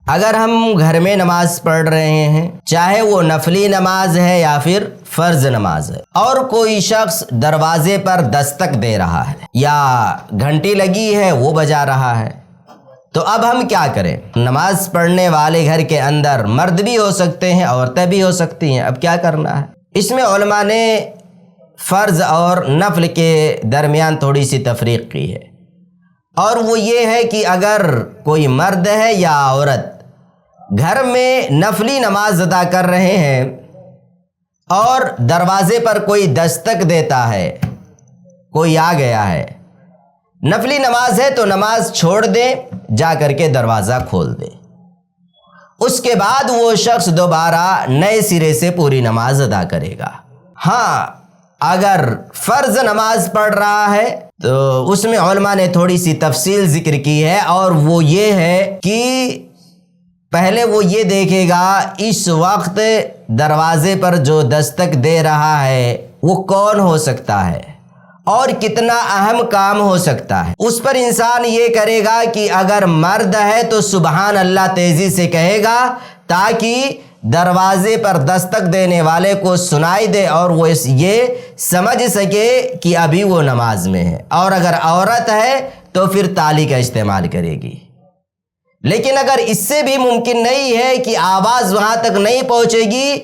اگر ہم گھر میں نماز پڑھ رہے ہیں، چاہے وہ نفلی نماز ہے یا پھر فرض نماز ہے، اور کوئی شخص دروازے پر دستک دے رہا ہے یا گھنٹی لگی ہے وہ بجا رہا ہے، تو اب ہم کیا کریں؟ نماز پڑھنے والے گھر کے اندر مرد بھی ہو سکتے ہیں، عورتیں بھی ہو سکتی ہیں، اب کیا کرنا ہے؟ اس میں علماء نے فرض اور نفل کے درمیان تھوڑی سی تفریق کی ہے، اور وہ یہ ہے کہ اگر کوئی مرد ہے یا عورت گھر میں نفلی نماز ادا کر رہے ہیں اور دروازے پر کوئی دستک دیتا ہے، کوئی آ گیا ہے، نفلی نماز ہے تو نماز چھوڑ دیں، جا کر کے دروازہ کھول دیں، اس کے بعد وہ شخص دوبارہ نئے سرے سے پوری نماز ادا کرے گا۔ ہاں، اگر فرض نماز پڑھ رہا ہے تو اس میں علماء نے تھوڑی سی تفصیل ذکر کی ہے، اور وہ یہ ہے کہ پہلے وہ یہ دیکھے گا اس وقت دروازے پر جو دستک دے رہا ہے وہ کون ہو سکتا ہے اور کتنا اہم کام ہو سکتا ہے۔ اس پر انسان یہ کرے گا کہ اگر مرد ہے تو سبحان اللہ تیزی سے کہے گا تاکہ دروازے پر دستک دینے والے کو سنائی دے اور وہ یہ سمجھ سکے کہ ابھی وہ نماز میں ہے، اور اگر عورت ہے تو پھر تالی کا استعمال کرے گی۔ لیکن اگر اس سے بھی ممکن نہیں ہے کہ آواز وہاں تک نہیں پہنچے گی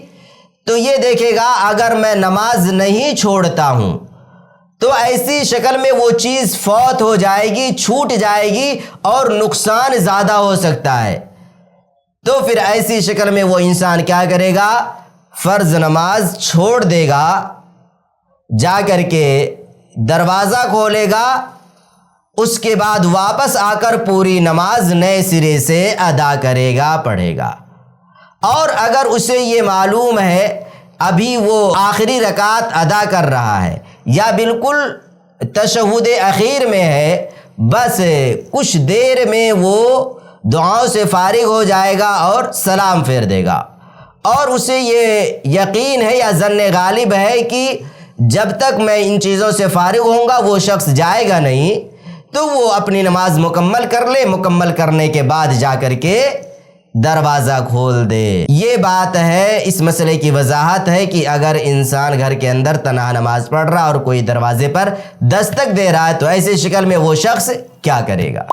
تو یہ دیکھے گا اگر میں نماز نہیں چھوڑتا ہوں تو ایسی شکل میں وہ چیز فوت ہو جائے گی، چھوٹ جائے گی اور نقصان زیادہ ہو سکتا ہے، تو پھر ایسی شکل میں وہ انسان کیا کرے گا؟ فرض نماز چھوڑ دے گا، جا کر کے دروازہ کھولے گا، اس کے بعد واپس آ کر پوری نماز نئے سرے سے ادا کرے گا، پڑھے گا۔ اور اگر اسے یہ معلوم ہے ابھی وہ آخری رکعت ادا کر رہا ہے یا بالکل تشہد اخیر میں ہے، بس کچھ دیر میں وہ دعاؤں سے فارغ ہو جائے گا اور سلام پھیر دے گا، اور اسے یہ یقین ہے یا ظن غالب ہے کہ جب تک میں ان چیزوں سے فارغ ہوں گا وہ شخص جائے گا نہیں، تو وہ اپنی نماز مکمل کر لے، مکمل کرنے کے بعد جا کر کے دروازہ کھول دے۔ یہ بات ہے، اس مسئلے کی وضاحت ہے کہ اگر انسان گھر کے اندر تنہا نماز پڑھ رہا اور کوئی دروازے پر دستک دے رہا ہے تو ایسی شکل میں وہ شخص کیا کرے گا۔